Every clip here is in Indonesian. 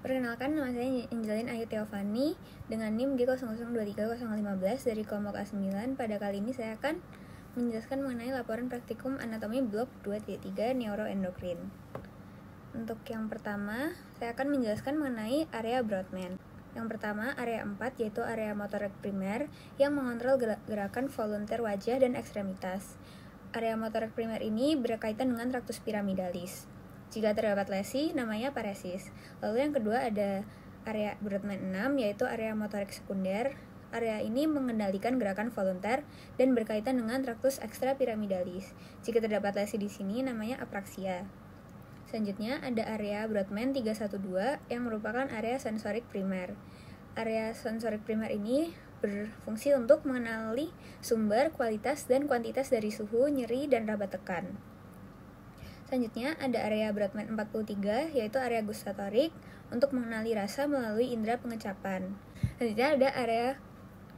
Perkenalkan, nama saya Angelin Ayu Theophani dengan NIM G00230015 dari kelompok A9. Pada kali ini saya akan menjelaskan mengenai laporan praktikum anatomi blok 2.3 neuroendokrin. Untuk yang pertama, saya akan menjelaskan mengenai area Brodmann. Yang pertama, area 4 yaitu area motorik primer yang mengontrol gerakan volunteer wajah dan ekstremitas. Area motorik primer ini berkaitan dengan traktus piramidalis. Jika terdapat lesi, namanya paresis. Lalu yang kedua ada area Brodmann 6, yaitu area motorik sekunder. Area ini mengendalikan gerakan volunteer dan berkaitan dengan traktus ekstrapiramidalis. Jika terdapat lesi di sini, namanya apraksia. Selanjutnya ada area Brodmann 312 yang merupakan area sensorik primer. Area sensorik primer ini berfungsi untuk mengenali sumber, kualitas, dan kuantitas dari suhu, nyeri, dan raba tekan. Selanjutnya ada area Brodmann 43 yaitu area gustatorik untuk mengenali rasa melalui indera pengecapan. Selanjutnya ada area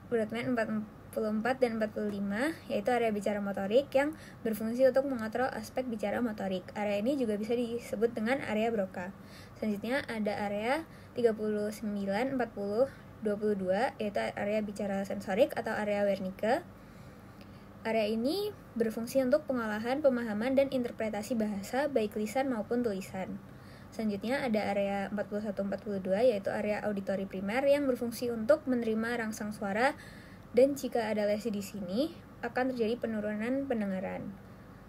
Brodmann 44 dan 45 yaitu area bicara motorik yang berfungsi untuk mengontrol aspek bicara motorik. Area ini juga bisa disebut dengan area Broca. Selanjutnya ada area 39, 40, 22 yaitu area bicara sensorik atau area Wernicke. Area ini berfungsi untuk pengolahan, pemahaman, dan interpretasi bahasa baik lisan maupun tulisan. Selanjutnya ada area 41-42 yaitu area auditori primer yang berfungsi untuk menerima rangsang suara dan jika ada lesi di sini akan terjadi penurunan pendengaran.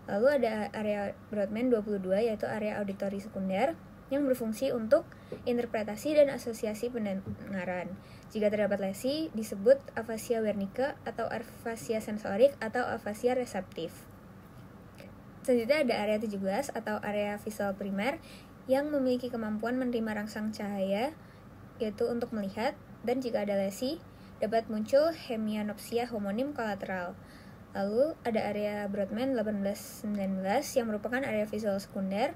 Lalu ada area Brodmann 22 yaitu area auditori sekunder yang berfungsi untuk interpretasi dan asosiasi pendengaran. Jika terdapat lesi, disebut afasia Wernicke atau afasia sensorik atau afasia reseptif. Selanjutnya ada area 17 atau area visual primer yang memiliki kemampuan menerima rangsang cahaya, yaitu untuk melihat, dan jika ada lesi, dapat muncul hemianopsia homonim kolateral. Lalu ada area Brodmann 18-19 yang merupakan area visual sekunder,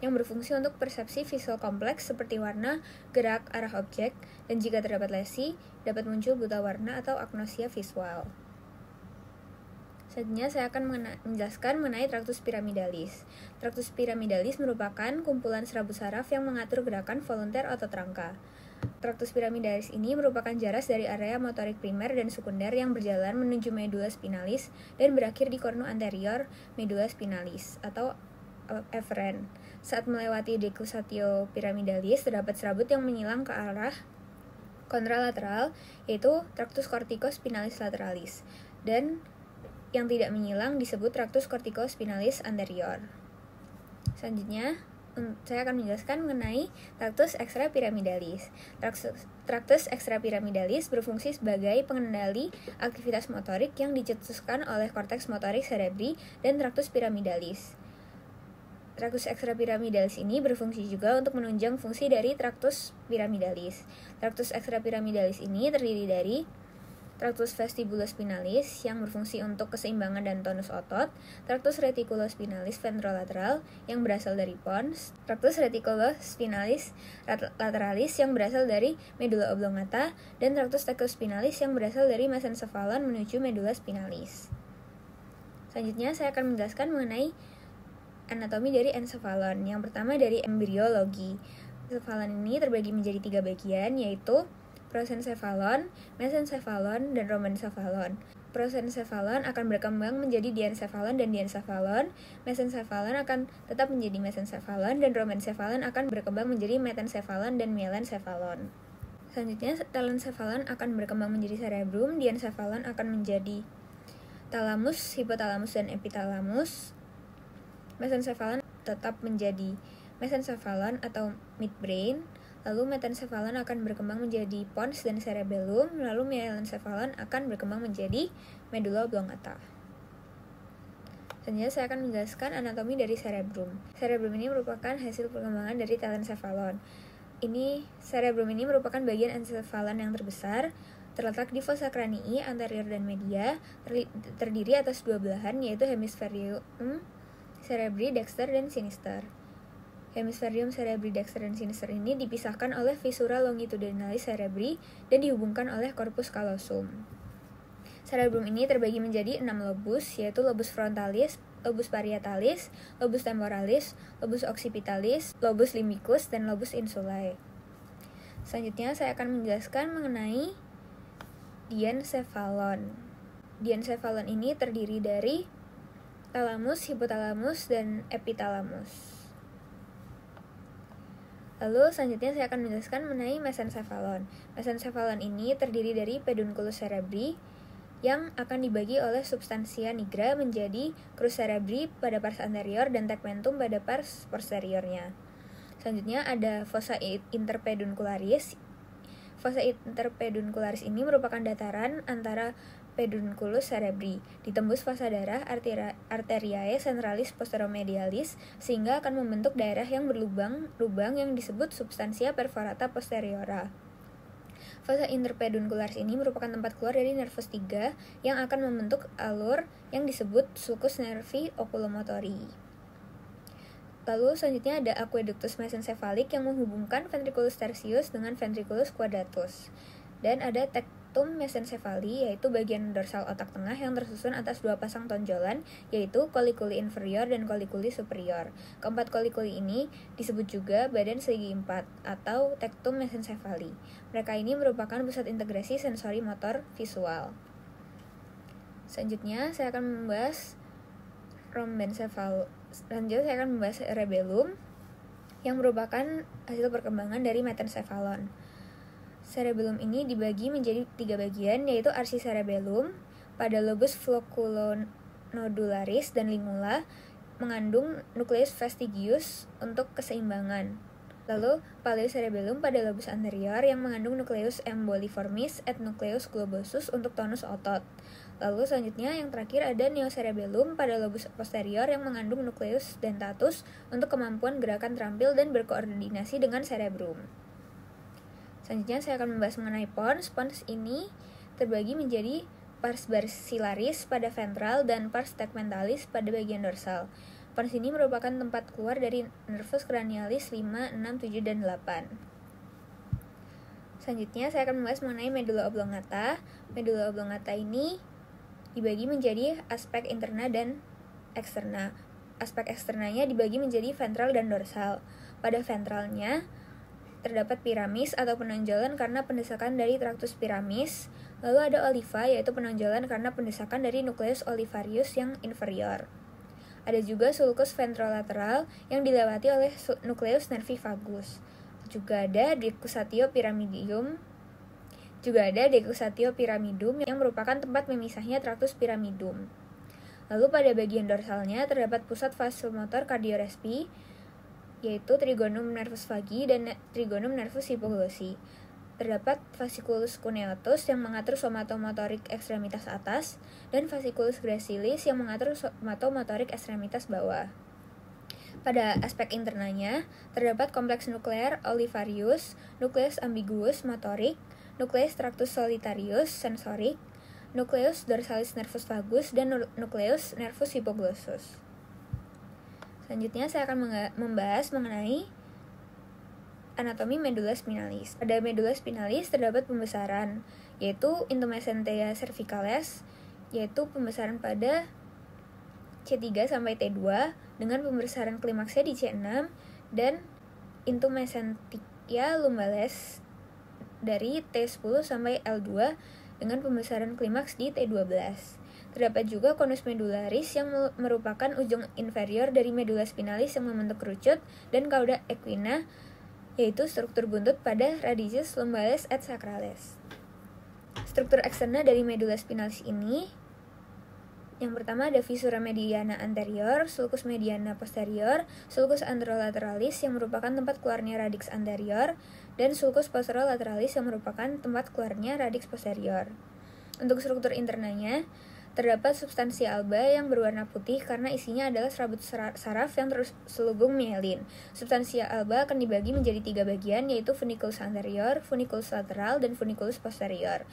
yang berfungsi untuk persepsi visual kompleks seperti warna, gerak, arah objek, dan jika terdapat lesi, dapat muncul buta warna atau agnosia visual. Selanjutnya saya akan menjelaskan mengenai traktus piramidalis. Traktus piramidalis merupakan kumpulan serabut saraf yang mengatur gerakan volunteer otot rangka. Traktus piramidalis ini merupakan jaras dari area motorik primer dan sekunder yang berjalan menuju medula spinalis dan berakhir di kornu anterior medula spinalis atau eferen. Saat melewati decussatio piramidalis, terdapat serabut yang menyilang ke arah kontralateral, yaitu traktus corticospinalis lateralis, dan yang tidak menyilang disebut traktus corticospinalis anterior. Selanjutnya, saya akan menjelaskan mengenai traktus ekstrapiramidalis. Traktus ekstrapiramidalis berfungsi sebagai pengendali aktivitas motorik yang dicetuskan oleh korteks motorik cerebri dan traktus piramidalis. Traktus ekstrapiramidalis ini berfungsi juga untuk menunjang fungsi dari traktus piramidalis. Traktus ekstrapiramidalis ini terdiri dari traktus vestibulospinalis yang berfungsi untuk keseimbangan dan tonus otot, traktus reticulospinalis ventrolateral yang berasal dari pons, traktus reticulospinalis lateralis yang berasal dari medula oblongata, dan traktus tectospinalis yang berasal dari mesencephalon menuju medula spinalis. Selanjutnya saya akan menjelaskan mengenai anatomi dari ensefalon. Yang pertama dari embriologi. Ensefalon ini terbagi menjadi 3 bagian, yaitu prosencephalon, mesencephalon, dan romencephalon. Prosencephalon akan berkembang menjadi diencephalon dan diencephalon, mesencephalon akan tetap menjadi mesencephalon, dan romencephalon akan berkembang menjadi metencephalon dan mielencephalon. Selanjutnya, telencephalon akan berkembang menjadi cerebrum, diencephalon akan menjadi talamus, hipotalamus, dan epitalamus. Mesencephalon tetap menjadi mesencephalon atau midbrain, lalu metencephalon akan berkembang menjadi pons dan cerebellum, lalu mielencephalon akan berkembang menjadi medula oblongata. Selanjutnya saya akan menjelaskan anatomi dari cerebrum. Cerebrum ini merupakan hasil perkembangan dari telencephalon. Cerebrum ini merupakan bagian ensefalon yang terbesar, terletak di fossa cranii anterior dan media, terdiri atas 2 belahan yaitu hemisferium cerebri dexter dan sinister. Hemisferium cerebri dexter dan sinister ini dipisahkan oleh fissura longitudinalis cerebri dan dihubungkan oleh corpus callosum. Cerebrum ini terbagi menjadi 6 lobus, yaitu lobus frontalis, lobus parietalis, lobus temporalis, lobus occipitalis, lobus limbicus, dan lobus insulae. Selanjutnya saya akan menjelaskan mengenai diencephalon. Diencephalon ini terdiri dari talamus, hipotalamus, dan epitalamus. Lalu selanjutnya saya akan menjelaskan mengenai mesencephalon. Mesencephalon ini terdiri dari pedunculus cerebri yang akan dibagi oleh substantia nigra menjadi crus cerebri pada pars anterior dan tegmentum pada pars posteriornya. Selanjutnya ada fossa interpeduncularis. Fossa interpeduncularis ini merupakan dataran antara pedunculus cerebri, ditembus fossa darah arteriae centralis posteromedialis sehingga akan membentuk daerah yang berlubang yang disebut substantia perforata posteriora. Fossa interpeduncularis ini merupakan tempat keluar dari nervus 3 yang akan membentuk alur yang disebut sulcus nervi oculomotori. Lalu selanjutnya ada aqueductus mesencephalic yang menghubungkan ventriculus tertius dengan ventriculus quadratus. Dan ada tectum mesencephali, yaitu bagian dorsal otak tengah yang tersusun atas dua pasang tonjolan, yaitu colliculi inferior dan colliculi superior. Keempat colliculi ini disebut juga badan segi empat atau tectum mesencephali. Mereka ini merupakan pusat integrasi sensori motor visual. Selanjutnya saya akan membahas cerebellum yang merupakan hasil perkembangan dari metencephalon. Cerebellum ini dibagi menjadi 3 bagian, yaitu arsi cerebellum pada lobus flocculonodularis dan lingula mengandung nucleus fastigius untuk keseimbangan. Lalu paleocerebellum pada lobus anterior yang mengandung nucleus emboliformis et nucleus globosus untuk tonus otot. Lalu selanjutnya yang terakhir ada neocerebellum pada lobus posterior yang mengandung nucleus dentatus untuk kemampuan gerakan terampil dan berkoordinasi dengan cerebrum. Selanjutnya saya akan membahas mengenai pons. Pons ini terbagi menjadi pars basilaris pada ventral dan pars tegmentalis pada bagian dorsal. Pons ini merupakan tempat keluar dari nervus cranialis 5, 6, 7, dan 8. Selanjutnya saya akan membahas mengenai medulla oblongata. Medulla oblongata ini dibagi menjadi aspek interna dan eksterna. Aspek eksternanya dibagi menjadi ventral dan dorsal. Pada ventralnya terdapat piramis atau penonjolan karena pendesakan dari tractus piramis. Lalu ada oliva, yaitu penonjolan karena pendesakan dari nucleus olivarius yang inferior. Ada juga sulcus ventrolateral yang dilewati oleh nucleus nervi vagus. Juga ada decusatio pyramidum yang merupakan tempat memisahnya tractus pyramidum. Lalu pada bagian dorsalnya terdapat pusat vasomotor cardiorespi, yaitu trigonum nervus vagi dan trigonum nervus hypoglossy. Terdapat fasciculus cuneatus yang mengatur somatomotorik ekstremitas atas dan fasciculus gracilis yang mengatur somatomotorik ekstremitas bawah. Pada aspek internanya, terdapat kompleks nuklear olivarius, nukleus ambiguus motorik, nukleus tractus solitarius sensorik, nukleus dorsalis nervus vagus, dan nukleus nervus hypoglossus. Selanjutnya saya akan membahas mengenai anatomi medulla spinalis. Pada medulla spinalis terdapat pembesaran, yaitu intumesentia cervicalis, yaitu pembesaran pada C3 sampai T2 dengan pembesaran klimaksnya di C6, dan intumesentia lumbales dari T10 sampai L2 dengan pembesaran klimaks di T12. Terdapat juga conus medullaris yang merupakan ujung inferior dari medulla spinalis yang membentuk kerucut, dan cauda equina, yaitu struktur buntut pada radius lumbales et sacralis. Struktur eksterna dari medulla spinalis ini, yang pertama ada visura mediana anterior, sulcus mediana posterior, sulcus anterolateralis yang merupakan tempat keluarnya radix anterior, dan sulcus posterolateralis yang merupakan tempat keluarnya radix posterior. Untuk struktur internanya, terdapat substansia alba yang berwarna putih karena isinya adalah serabut saraf yang terselubung mielin. Substansia alba akan dibagi menjadi 3 bagian, yaitu funiculus anterior, funiculus lateral, dan funiculus posterior.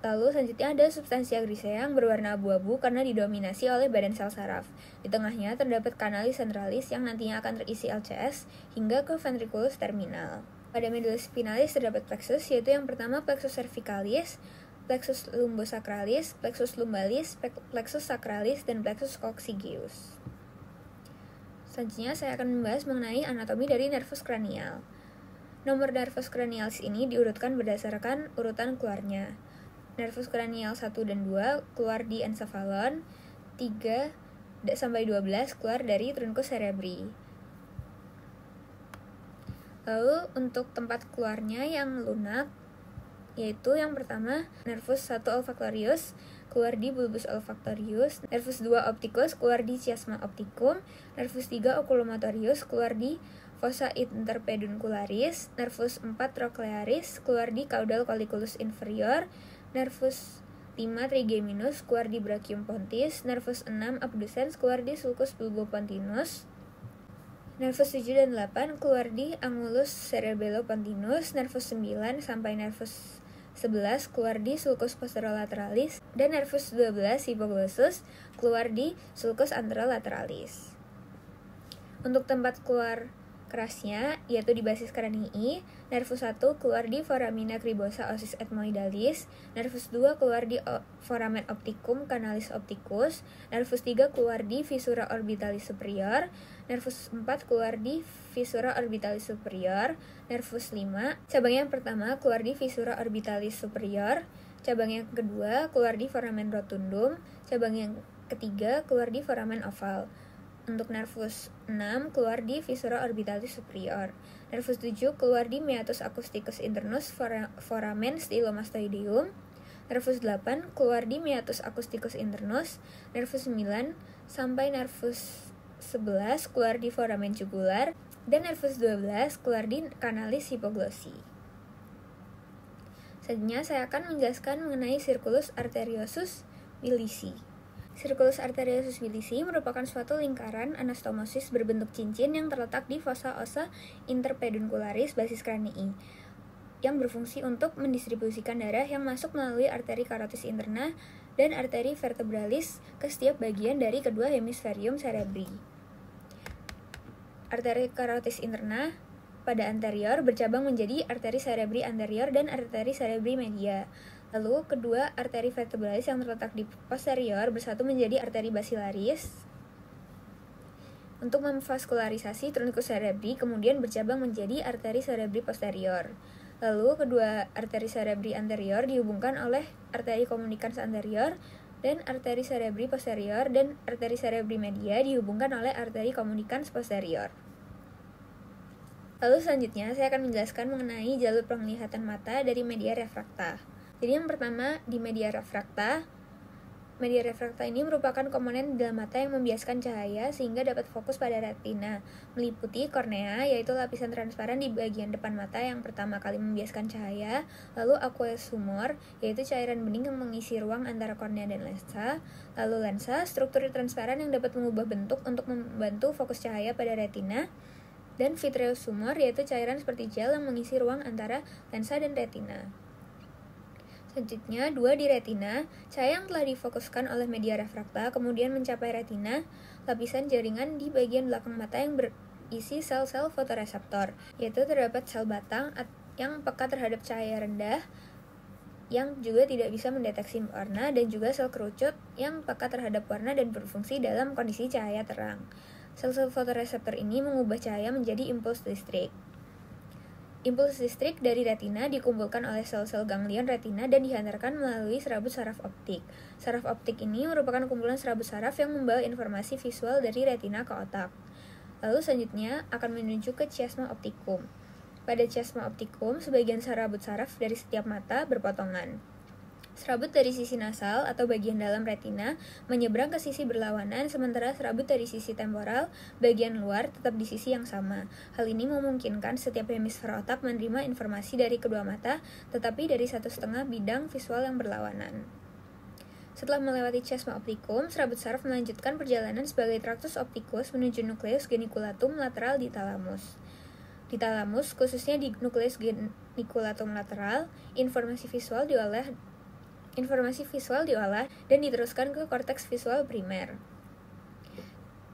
Lalu selanjutnya ada substansia grisea yang berwarna abu-abu karena didominasi oleh badan sel saraf. Di tengahnya terdapat canalis centralis yang nantinya akan terisi LCS hingga ke ventriculus terminal. Pada medulla spinalis terdapat plexus, yaitu yang pertama plexus cervicalis, plexus lumbosacralis, plexus lumbalis, plexus sacralis, dan plexus coccygeus. Selanjutnya saya akan membahas mengenai anatomi dari nervus kranial. Nomor nervus cranialis ini diurutkan berdasarkan urutan keluarnya. Nervus cranial 1 dan 2 keluar di encephalon, 3 sampai 12 keluar dari truncus cerebri. Lalu untuk tempat keluarnya yang lunak, yaitu yang pertama nervus 1 olfactorius keluar di bulbus olfactorius, nervus 2 opticus keluar di chiasma opticum, nervus 3 oculomotorius keluar di fossa interpeduncularis, nervus 4 trochlearis keluar di caudal colliculus inferior, nervus 5 trigeminus keluar di brachium pontis, nervus 6 abducens keluar di sulcus bulbopontinus, nervus 7 dan 8 keluar di angulus cerebellopontinus, nervus 9 sampai nervus 11 keluar di sulcus posterolaterales, dan nervus 12 hypoglossus keluar di sulcus anterolateralis. Untuk tempat keluar kerasnya, yaitu di basis kranii, nervus 1 keluar di foramina cribosa osis ethmoidalis, nervus 2 keluar di foramen opticum canalis opticus, nervus 3 keluar di fissura orbitalis superior, nervus 4 keluar di fissura orbitalis superior, nervus 5, cabang yang pertama keluar di fissura orbitalis superior, cabang yang kedua keluar di foramen rotundum, cabang yang ketiga keluar di foramen oval. Untuk nervus 6 keluar di fissura orbitalis superior. Nervus 7 keluar di meatus acousticus internus foramen stylomastoideum. Nervus 8 keluar di meatus acousticus internus. Nervus 9 sampai nervus 11 keluar di foramen jugular. Dan nervus 12 keluar di canalis hypoglossi. Selanjutnya saya akan menjelaskan mengenai circulus arteriosus Willisi. Circulus arteriosus Willisi merupakan suatu lingkaran anastomosis berbentuk cincin yang terletak di fossa ossa interpeduncularis basis kranii, yang berfungsi untuk mendistribusikan darah yang masuk melalui arteri karotis interna dan arteri vertebralis ke setiap bagian dari kedua hemisferium cerebri. Arteri karotis interna pada anterior bercabang menjadi arteri cerebri anterior dan arteri cerebri media. Lalu kedua arteri vertebralis yang terletak di posterior bersatu menjadi arteri basilaris untuk memvaskularisasi truncus cerebri, kemudian bercabang menjadi arteri cerebri posterior. Lalu kedua arteri cerebri anterior dihubungkan oleh arteri communicans anterior, dan arteri cerebri posterior dan arteri cerebri media dihubungkan oleh arteri communicans posterior. Lalu selanjutnya saya akan menjelaskan mengenai jalur penglihatan mata dari media refrakta. Jadi yang pertama di media refrakta ini merupakan komponen di dalam mata yang membiaskan cahaya sehingga dapat fokus pada retina, meliputi kornea, yaitu lapisan transparan di bagian depan mata yang pertama kali membiaskan cahaya, lalu aqueous humor, yaitu cairan bening yang mengisi ruang antara kornea dan lensa, lalu lensa, struktur transparan yang dapat mengubah bentuk untuk membantu fokus cahaya pada retina, dan vitreous humor, yaitu cairan seperti gel yang mengisi ruang antara lensa dan retina. Selanjutnya, 2 di retina, cahaya yang telah difokuskan oleh media refrakta kemudian mencapai retina, lapisan jaringan di bagian belakang mata yang berisi sel-sel fotoreseptor, yaitu terdapat sel batang yang peka terhadap cahaya rendah, yang juga tidak bisa mendeteksi warna, dan juga sel kerucut yang peka terhadap warna dan berfungsi dalam kondisi cahaya terang. Sel-sel fotoreseptor ini mengubah cahaya menjadi impuls listrik. Impuls listrik dari retina dikumpulkan oleh sel-sel ganglion retina dan dihantarkan melalui serabut saraf optik. Saraf optik ini merupakan kumpulan serabut saraf yang membawa informasi visual dari retina ke otak. Lalu selanjutnya akan menuju ke chiasma opticum. Pada chiasma opticum, sebagian serabut saraf dari setiap mata berpotongan. Serabut dari sisi nasal atau bagian dalam retina menyeberang ke sisi berlawanan, sementara serabut dari sisi temporal bagian luar tetap di sisi yang sama. Hal ini memungkinkan setiap hemisfer otak menerima informasi dari kedua mata, tetapi dari 1,5 bidang visual yang berlawanan. Setelah melewati chiasma opticum, serabut saraf melanjutkan perjalanan sebagai tractus opticus menuju nucleus geniculatum lateral di thalamus. Di thalamus, khususnya di nucleus geniculatum lateral, informasi visual diolah dan diteruskan ke korteks visual primer.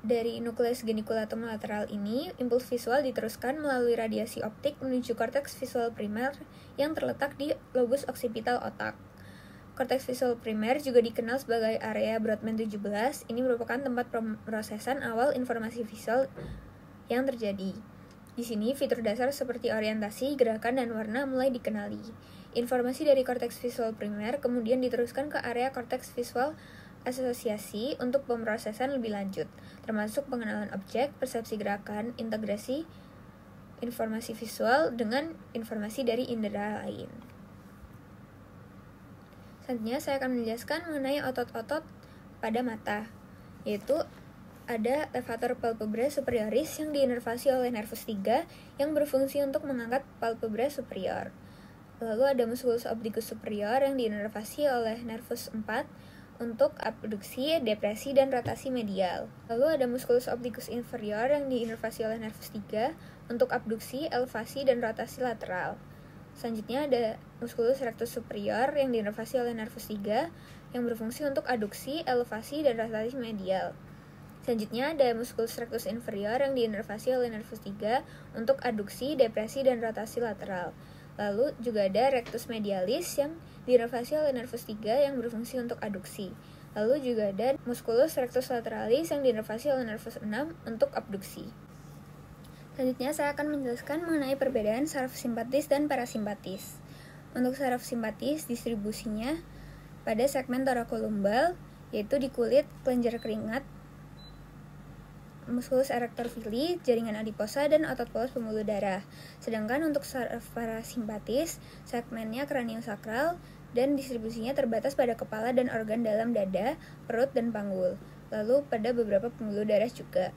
Dari nukleus geniculatum lateral ini, impuls visual diteruskan melalui radiasi optik menuju korteks visual primer yang terletak di lobus occipital otak. Korteks visual primer juga dikenal sebagai area Brodmann 17. Ini merupakan tempat pemrosesan awal informasi visual yang terjadi. Di sini, fitur dasar seperti orientasi, gerakan, dan warna mulai dikenali. Informasi dari korteks visual primer kemudian diteruskan ke area korteks visual asosiasi untuk pemrosesan lebih lanjut, termasuk pengenalan objek, persepsi gerakan, integrasi informasi visual dengan informasi dari indera lain. Selanjutnya, saya akan menjelaskan mengenai otot-otot pada mata, yaitu ada levator palpebrae superioris yang diinervasi oleh nervus 3 yang berfungsi untuk mengangkat palpebrae superior. Lalu ada musculus obliquus superior yang diinervasi oleh nervus 4 untuk abduksi, depresi, dan rotasi medial. Lalu ada musculus obliquus inferior yang diinervasi oleh nervus 3 untuk abduksi, elevasi, dan rotasi lateral. Selanjutnya ada musculus rectus superior yang diinervasi oleh nervus 3 yang berfungsi untuk aduksi, elevasi, dan rotasi medial. Selanjutnya ada musculus rectus inferior yang diinervasi oleh nervus 3 untuk aduksi, depresi, dan rotasi lateral. Lalu juga ada rectus medialis yang diinervasi oleh nervus 3 yang berfungsi untuk aduksi. Lalu juga ada musculus rectus lateralis yang diinervasi oleh nervus 6 untuk abduksi. Selanjutnya saya akan menjelaskan mengenai perbedaan saraf simpatis dan parasimpatis. Untuk saraf simpatis, distribusinya pada segmen toracolumbal, yaitu di kulit, kelenjar keringat, musculus erector villi, jaringan adiposa, dan otot polos pembuluh darah. Sedangkan untuk saraf parasimpatis, segmennya kraniosakral dan distribusinya terbatas pada kepala dan organ dalam dada, perut, dan panggul. Lalu pada beberapa pembuluh darah juga.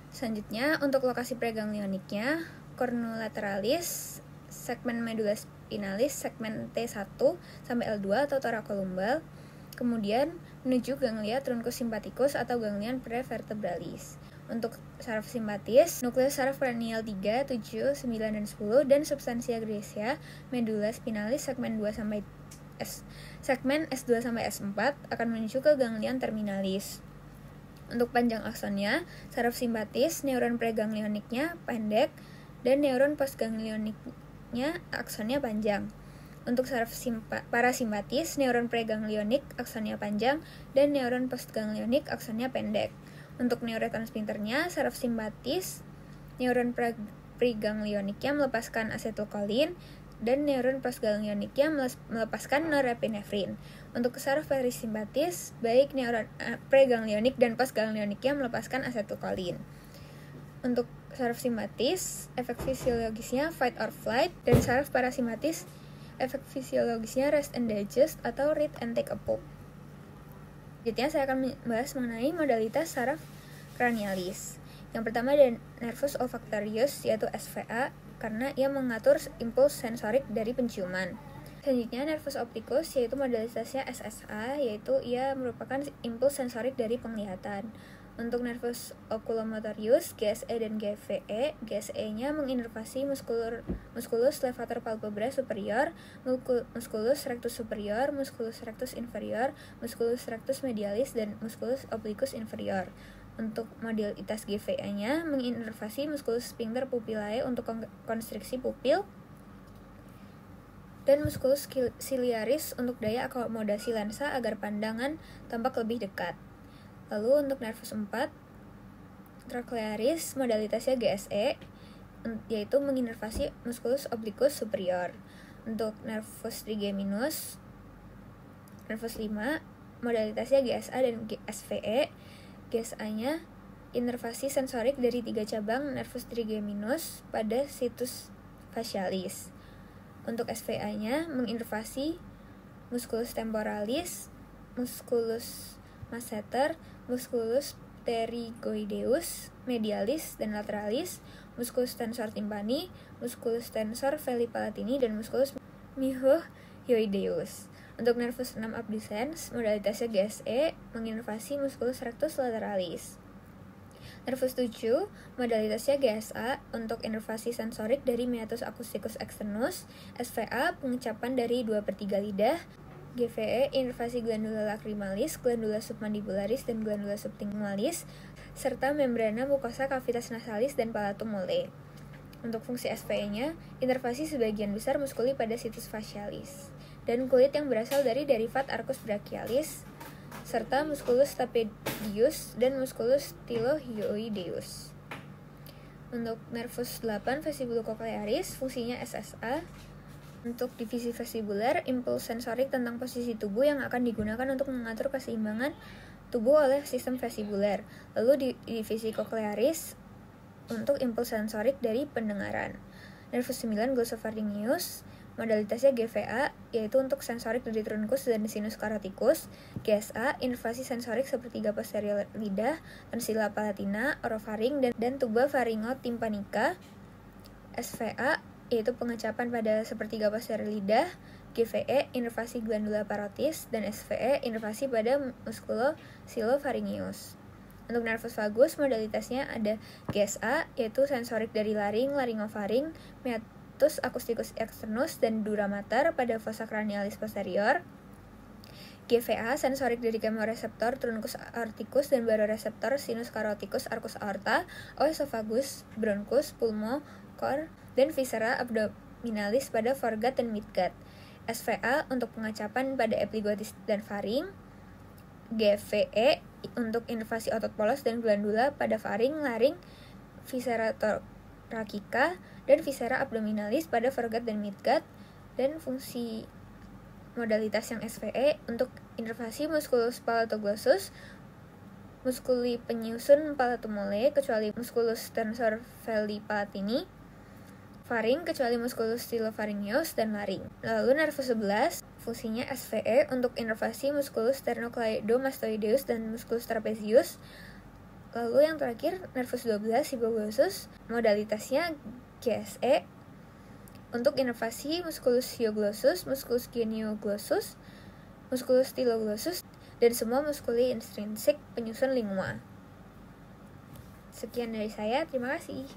Selanjutnya, untuk lokasi preganglioniknya, cornulateralis, segmen medulla spinalis, segmen T1 sampai L2 atau toracolumbal, kemudian menuju ganglia truncus sympathicus atau ganglion prevertebralis. Untuk saraf simpatis, nukleus saraf kranial 3, 7, 9, dan 10, dan substansia grigia, medulla spinalis segmen 2 sampai segmen S2 sampai S4 akan menuju ke ganglion terminalis. Untuk panjang aksonnya, saraf simpatis, neuron preganglioniknya pendek, dan neuron postganglioniknya aksonnya panjang. Untuk saraf parasimpatis, neuron preganglionik aksonnya panjang dan neuron postganglionik aksonnya pendek. Untuk neurotransmitternya, saraf simpatis, neuron preganglioniknya melepaskan asetylkolin dan neuron postganglioniknya melepaskan norepinefrin. Untuk saraf parasimpatis, baik neuron preganglionik dan postganglioniknya melepaskan asetylkolin. Untuk saraf simpatis, efek fisiologisnya fight or flight, dan saraf parasimpatis efek fisiologisnya rest and digest atau read and take a poop. Selanjutnya saya akan membahas mengenai modalitas saraf cranialis. Yang pertama ada nervus olfactorius yaitu SVA karena ia mengatur impuls sensorik dari penciuman. Selanjutnya nervus opticus yaitu modalitasnya SSA yaitu ia merupakan impuls sensorik dari penglihatan. Untuk nervus oculomotorius, GSE dan GVE, GSE-nya menginervasi musculus levator palpebrae superior, musculus rectus superior, musculus rectus inferior, musculus rectus medialis, dan musculus obliquus inferior. Untuk modalitas GVE-nya menginervasi musculus sphincter pupillae untuk konstriksi pupil, dan musculus ciliaris untuk daya akomodasi lensa agar pandangan tampak lebih dekat. Lalu untuk nervus 4, trochlearis, modalitasnya GSE, yaitu menginervasi musculus obliquus superior. Untuk nervus trigeminus, nervus 5, modalitasnya GSA dan SVE. GSA-nya inervasi sensorik dari 3 cabang nervus trigeminus pada situs facialis. Untuk SVA-nya menginervasi musculus temporalis, musculus masseter, musculus pterygoideus, medialis dan lateralis, musculus tensor tympani, musculus tensor veli palatini, dan musculus mylohyoideus. Untuk nervus 6 abducens, modalitasnya GSE, menginervasi musculus rectus lateralis. Nervus 7, modalitasnya GSA untuk inervasi sensorik dari meatus acousticus externus, SVA, pengecapan dari 2/3 lidah, GVE, inervasi glandula lacrimalis, glandula submandibularis, dan glandula subtingualis, serta membrana mukosa cavitas nasalis dan palatum mole. Untuk fungsi SVE-nya, inervasi sebagian besar muskuli pada situs facialis, dan kulit yang berasal dari derivat arcus brachialis, serta musculus stapedius dan musculus stylohyoideus. Untuk nervus 8 vestibulocochlearis, fungsinya SSA. Untuk divisi vestibuler, impuls sensorik tentang posisi tubuh yang akan digunakan untuk mengatur keseimbangan tubuh oleh sistem vestibuler. Lalu di divisi cochlearis untuk impuls sensorik dari pendengaran. Nervus 9 glossopharyngeus, modalitasnya GVA, yaitu untuk sensorik dari trunkus dan sinus caroticus. GSA, inervasi sensorik sepertiga posterior lidah, tonsila palatina, orofaring, dan tuba pharyngotympanica. SVA, yaitu pengecapan pada sepertiga posterior lidah. GVE, inervasi glandula parotis, dan SVE, inervasi pada musculocylopharyngeus. Untuk nervus vagus, modalitasnya ada GSA, yaitu sensorik dari laring, laryngofaring, meatus acousticus externus, dan dura mater pada fossa cranialis posterior. GVA, sensorik dari chemoreceptor, truncus aorticus, dan baroreceptor, sinus caroticus, arcus aorta, oesophagus, bronchus, pulmo, cor, dan viscera abdominalis pada foregut dan midgut. SVA untuk pengecapan pada epiglottis dan faring. GVE untuk inervasi otot polos dan glandula pada faring, laring, viscera thoracica, dan viscera abdominalis pada foregut dan midgut. Dan fungsi modalitas yang SVE untuk inervasi musculus palatoglossus, muskuli penyusun palatumole kecuali musculus tensor veli palatini, faring kecuali musculus stylopharyngeus, dan laring. Lalu nervus 11 fungsinya SVE untuk inervasi musculus sternocleidomastoideus dan musculus trapezius. Lalu yang terakhir nervus 12 hypoglossus, modalitasnya GSE untuk inervasi musculus hyoglossus, musculus genioglossus, musculus styloglossus, dan semua muskuli intrinsik penyusun lingua. Sekian dari saya, terima kasih.